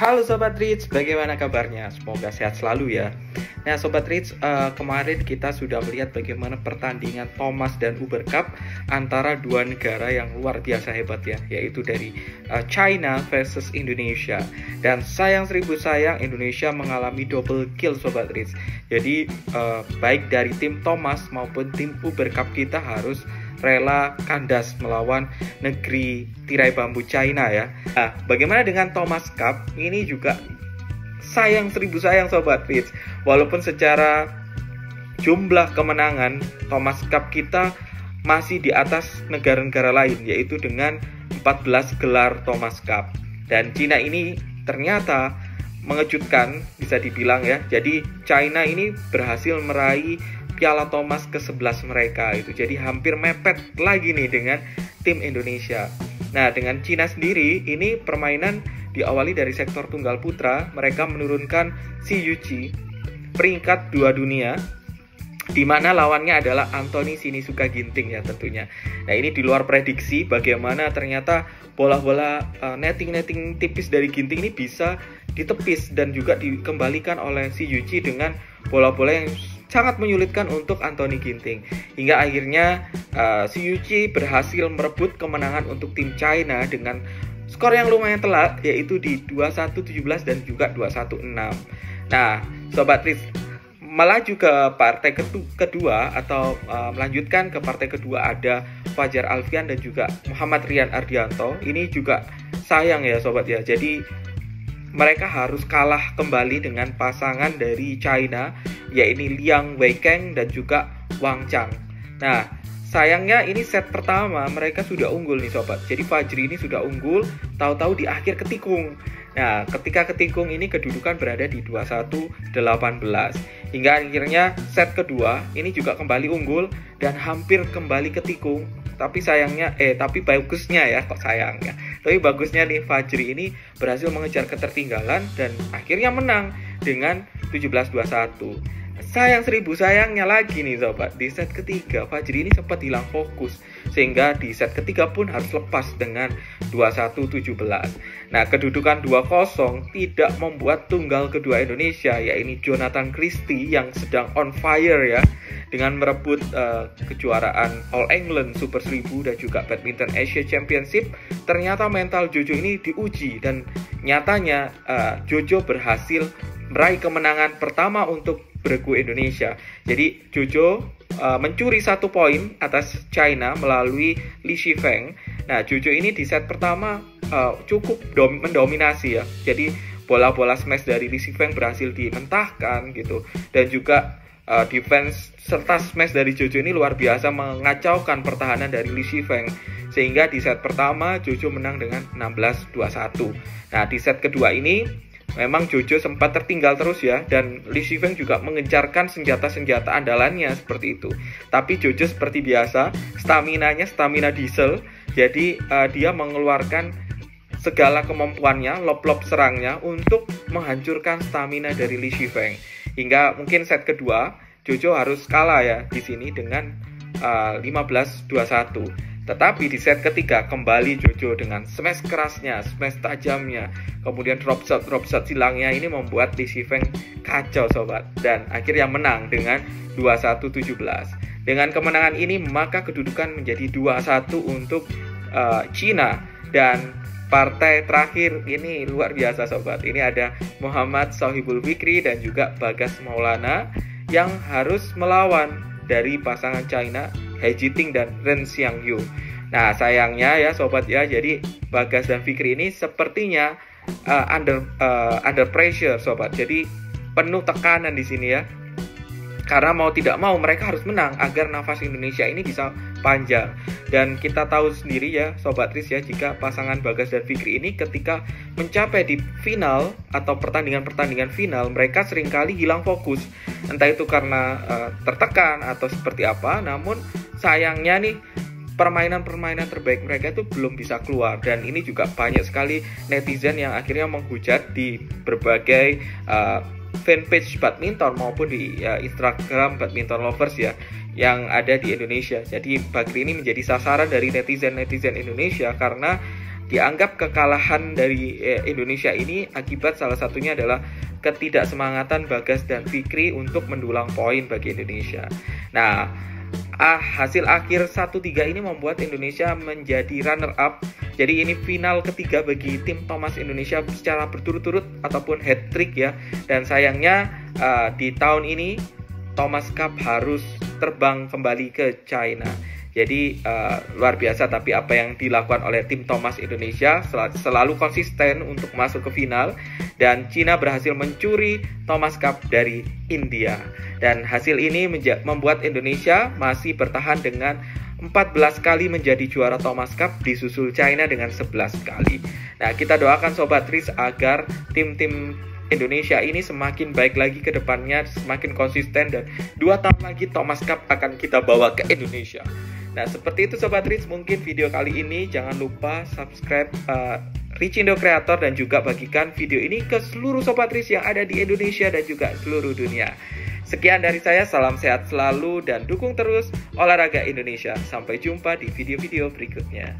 Halo Sobat Rich, bagaimana kabarnya? Semoga sehat selalu ya. Nah Sobat Rich, kemarin kita sudah melihat bagaimana pertandingan Thomas dan Uber Cup antara dua negara yang luar biasa hebat ya, yaitu dari China versus Indonesia. Dan sayang seribu sayang, Indonesia mengalami double kill Sobat Rich. Jadi baik dari tim Thomas maupun tim Uber Cup kita harus rela kandas melawan negeri tirai bambu China ya. Nah, bagaimana dengan Thomas Cup? Ini juga sayang seribu sayang Sobat Rich. Walaupun secara jumlah kemenangan Thomas Cup kita masih di atas negara-negara lain, yaitu dengan 14 gelar Thomas Cup. Dan China ini ternyata mengejutkan bisa dibilang ya. Jadi China ini berhasil meraih Piala Thomas ke-11 mereka itu. Jadi hampir mepet lagi nih dengan tim Indonesia. Nah, dengan Cina sendiri ini permainan diawali dari sektor tunggal putra. Mereka menurunkan Xi Yuqi peringkat 2 dunia, di mana lawannya adalah Anthony Sinisuka Ginting ya tentunya. Nah, ini di luar prediksi bagaimana ternyata bola-bola netting tipis dari Ginting ini bisa ditepis dan juga dikembalikan oleh Xi Yuqi dengan bola-bola yang sangat menyulitkan untuk Anthony Ginting. Hingga akhirnya Xi Yuqi berhasil merebut kemenangan untuk tim China dengan skor yang lumayan telak, yaitu di 21-17 dan juga 21-6. Nah, Sobat Riz, melaju ke partai kedua atau melanjutkan ke partai kedua ada Fajar Alfian dan juga Muhammad Rian Ardianto. Ini juga sayang ya Sobat ya. Jadi mereka harus kalah kembali dengan pasangan dari China, yaitu Liang Weikeng dan juga Wang Chang. Nah, sayangnya ini set pertama mereka sudah unggul nih Sobat. Jadi Fajri ini sudah unggul, tahu-tahu di akhir ketikung. Nah, ketika ketikung ini kedudukan berada di 21-18. Hingga akhirnya set kedua ini juga kembali unggul dan hampir kembali ketikung. Tapi bagusnya ya, kok sayangnya. Tapi bagusnya nih Fajri ini berhasil mengejar ketertinggalan dan akhirnya menang dengan 17-21. Sayang seribu sayangnya lagi nih Sobat, di set ketiga Fajri ini sempat hilang fokus, sehingga di set ketiga pun harus lepas dengan 21-17. Nah, kedudukan 2-0 tidak membuat tunggal kedua Indonesia, yaitu Jonathan Christie yang sedang on fire ya, dengan merebut kejuaraan All England Super 1000 dan juga Badminton Asia Championship. Ternyata mental Jojo ini diuji dan nyatanya Jojo berhasil meraih kemenangan pertama untuk bergu Indonesia. Jadi Jojo mencuri 1 poin atas China melalui Li Shifeng. Nah, Jojo ini di set pertama cukup mendominasi ya. Jadi bola-bola smash dari Li Shifeng berhasil dimentahkan gitu. Dan juga defense serta smash dari Jojo ini luar biasa mengacaukan pertahanan dari Li Shifeng. Sehingga di set pertama Jojo menang dengan 16-21. Nah, di set kedua ini memang Jojo sempat tertinggal terus ya, dan Li Shifeng juga mengejarkan senjata-senjata andalannya seperti itu. Tapi Jojo seperti biasa, stamina diesel. Jadi dia mengeluarkan segala kemampuannya, lob serangnya untuk menghancurkan stamina dari Li Shifeng. Hingga mungkin set kedua Jojo harus kalah ya di sini dengan 15-21. Tetapi di set ketiga kembali Jojo dengan smash kerasnya, smash tajamnya, kemudian drop shot silangnya ini membuat Li Shifeng kacau Sobat, dan akhirnya menang dengan 21-17. Dengan kemenangan ini maka kedudukan menjadi 2-1 untuk China. Dan partai terakhir ini luar biasa Sobat. Ini ada Muhammad Sohibul Fikri dan juga Bagas Maulana yang harus melawan dari pasangan China He Jiting dan Ren Xiangyu. Nah, sayangnya ya Sobat ya, jadi Bagas dan Fikri ini sepertinya under pressure Sobat. Jadi penuh tekanan di sini ya. Karena mau tidak mau mereka harus menang agar nafas Indonesia ini bisa panjang. Dan kita tahu sendiri ya Sobat Riz ya, jika pasangan Bagas dan Fikri ini ketika mencapai di final atau pertandingan final, mereka seringkali hilang fokus. Entah itu karena tertekan atau seperti apa. Namun sayangnya nih permainan terbaik mereka itu belum bisa keluar. Dan ini juga banyak sekali netizen yang akhirnya menghujat di berbagai fanpage badminton maupun di Instagram badminton lovers ya yang ada di Indonesia. Jadi Bakri ini menjadi sasaran dari netizen Indonesia karena Dianggap kekalahan dari Indonesia ini akibat salah satunya adalah ketidaksemangatan Bagas dan Fikri untuk mendulang poin bagi Indonesia. Nah, hasil akhir 1-3 ini membuat Indonesia menjadi runner up. Jadi ini final ketiga bagi tim Thomas Indonesia secara berturut-turut ataupun hat trick ya. Dan sayangnya di tahun ini Thomas Cup harus terbang kembali ke China. Jadi luar biasa, tapi apa yang dilakukan oleh tim Thomas Indonesia selalu konsisten untuk masuk ke final, dan Cina berhasil mencuri Thomas Cup dari India. Dan hasil ini membuat Indonesia masih bertahan dengan 14 kali menjadi juara Thomas Cup, disusul China dengan 11 kali. Nah, kita doakan Sobat Riz agar tim-tim Indonesia ini semakin baik lagi ke depannya, semakin konsisten, dan 2 tahun lagi Thomas Cup akan kita bawa ke Indonesia. Nah, seperti itu Sobat Riz, mungkin video kali ini. Jangan lupa subscribe Ricindo Creator dan juga bagikan video ini ke seluruh Sobat Riz yang ada di Indonesia dan juga seluruh dunia. Sekian dari saya, salam sehat selalu dan dukung terus olahraga Indonesia. Sampai jumpa di video-video berikutnya.